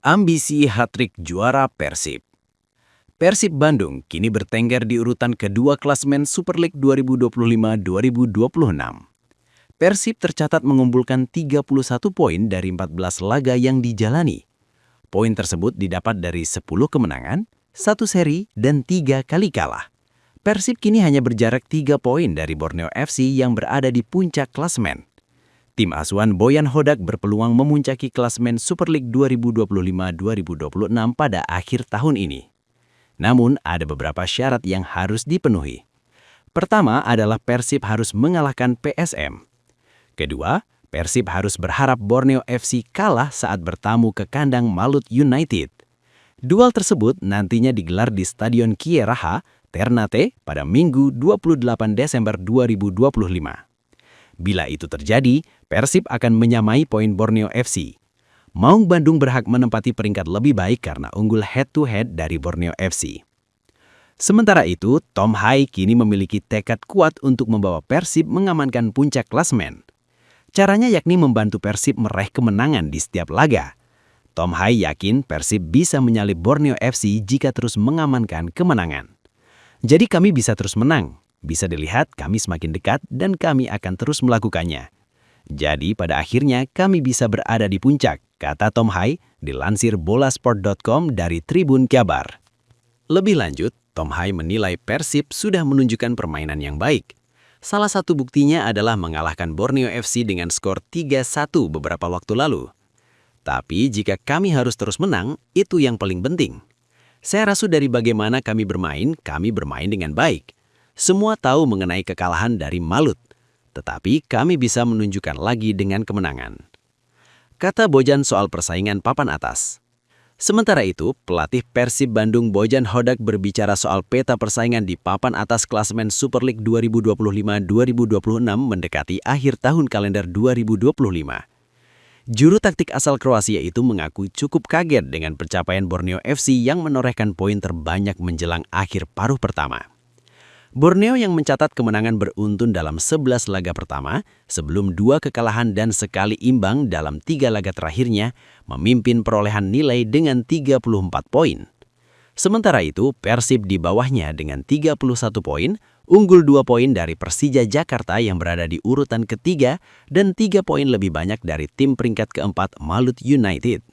Ambisi hat-trick juara Persib. Persib Bandung kini bertengger di urutan kedua klasemen Super League 2025-2026. Persib tercatat mengumpulkan 31 poin dari 14 laga yang dijalani. Poin tersebut didapat dari 10 kemenangan, 1 seri, dan 3 kali kalah. Persib kini hanya berjarak 3 poin dari Borneo FC yang berada di puncak klasemen. Tim asuhan Boyan Hodak berpeluang memuncaki klasemen Super League 2025-2026 pada akhir tahun ini. Namun, ada beberapa syarat yang harus dipenuhi. Pertama adalah Persib harus mengalahkan PSM. Kedua, Persib harus berharap Borneo FC kalah saat bertamu ke kandang Malut United. Duel tersebut nantinya digelar di Stadion Kieraha, Ternate pada Minggu 28 Desember 2025. Bila itu terjadi, Persib akan menyamai poin Borneo FC. Maung Bandung berhak menempati peringkat lebih baik karena unggul head-to-head dari Borneo FC. Sementara itu, Tom Hai kini memiliki tekad kuat untuk membawa Persib mengamankan puncak klasemen. Caranya yakni membantu Persib meraih kemenangan di setiap laga. Tom Hai yakin Persib bisa menyalip Borneo FC jika terus mengamankan kemenangan. Jadi kami bisa terus menang. Bisa dilihat kami semakin dekat dan kami akan terus melakukannya. Jadi pada akhirnya kami bisa berada di puncak, kata Tom Hai, dilansir bolasport.com dari Tribun Kabar. Lebih lanjut, Tom Hai menilai Persib sudah menunjukkan permainan yang baik. Salah satu buktinya adalah mengalahkan Borneo FC dengan skor 3-1 beberapa waktu lalu. Tapi jika kami harus terus menang, itu yang paling penting. Saya rasa dari bagaimana kami bermain dengan baik. Semua tahu mengenai kekalahan dari Malut, tetapi kami bisa menunjukkan lagi dengan kemenangan. Kata Bojan soal persaingan papan atas. Sementara itu, pelatih Persib Bandung Bojan Hodak berbicara soal peta persaingan di papan atas klasemen Super League 2025-2026 mendekati akhir tahun kalender 2025. Juru taktik asal Kroasia itu mengaku cukup kaget dengan pencapaian Borneo FC yang menorehkan poin terbanyak menjelang akhir paruh pertama. Borneo yang mencatat kemenangan beruntun dalam 11 laga pertama, sebelum 2 kekalahan dan sekali imbang dalam 3 laga terakhirnya, memimpin perolehan nilai dengan 34 poin. Sementara itu, Persib di bawahnya dengan 31 poin, unggul 2 poin dari Persija Jakarta yang berada di urutan ketiga dan 3 poin lebih banyak dari tim peringkat keempat Malut United.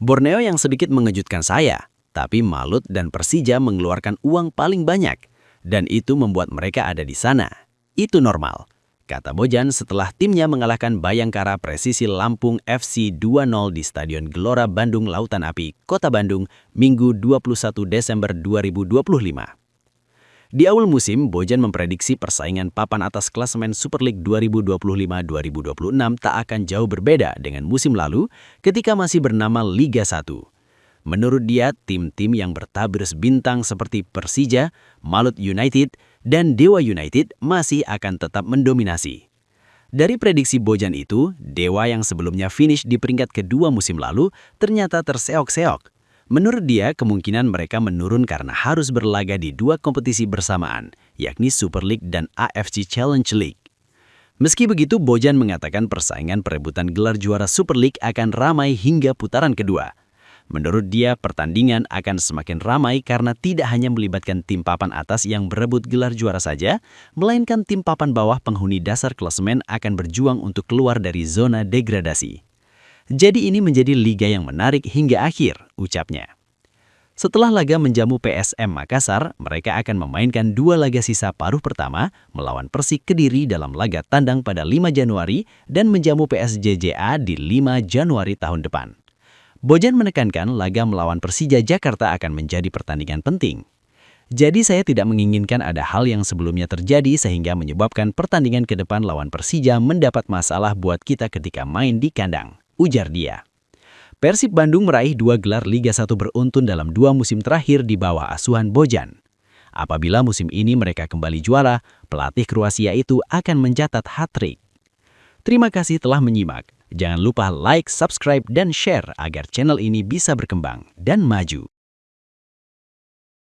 Borneo yang sedikit mengejutkan saya, tapi Malut dan Persija mengeluarkan uang paling banyak. Dan itu membuat mereka ada di sana. Itu normal, kata Bojan setelah timnya mengalahkan Bayangkara Presisi Lampung FC 2-0 di Stadion Gelora Bandung Lautan Api, Kota Bandung, Minggu 21 Desember 2025. Di awal musim, Bojan memprediksi persaingan papan atas klasemen Super League 2025-2026 tak akan jauh berbeda dengan musim lalu ketika masih bernama Liga 1. Menurut dia, tim-tim yang bertabris bintang seperti Persija, Malut United, dan Dewa United masih akan tetap mendominasi. Dari prediksi Bojan itu, Dewa yang sebelumnya finish di peringkat kedua musim lalu ternyata terseok-seok. Menurut dia, kemungkinan mereka menurun karena harus berlaga di 2 kompetisi bersamaan, yakni Super League dan AFC Challenge League. Meski begitu, Bojan mengatakan persaingan perebutan gelar juara Super League akan ramai hingga putaran kedua. Menurut dia, pertandingan akan semakin ramai karena tidak hanya melibatkan tim papan atas yang berebut gelar juara saja, melainkan tim papan bawah penghuni dasar klasemen akan berjuang untuk keluar dari zona degradasi. Jadi ini menjadi liga yang menarik hingga akhir, ucapnya. Setelah laga menjamu PSM Makassar, mereka akan memainkan 2 laga sisa paruh pertama melawan Persik Kediri dalam laga tandang pada 5 Januari dan menjamu PSJJA di 5 Januari tahun depan. Bojan menekankan laga melawan Persija Jakarta akan menjadi pertandingan penting. Jadi saya tidak menginginkan ada hal yang sebelumnya terjadi sehingga menyebabkan pertandingan ke depan lawan Persija mendapat masalah buat kita ketika main di kandang, ujar dia. Persib Bandung meraih 2 gelar Liga 1 beruntun dalam 2 musim terakhir di bawah asuhan Bojan. Apabila musim ini mereka kembali juara, pelatih Kroasia itu akan mencatat hat-trick. Terima kasih telah menyimak. Jangan lupa like, subscribe, dan share agar channel ini bisa berkembang dan maju.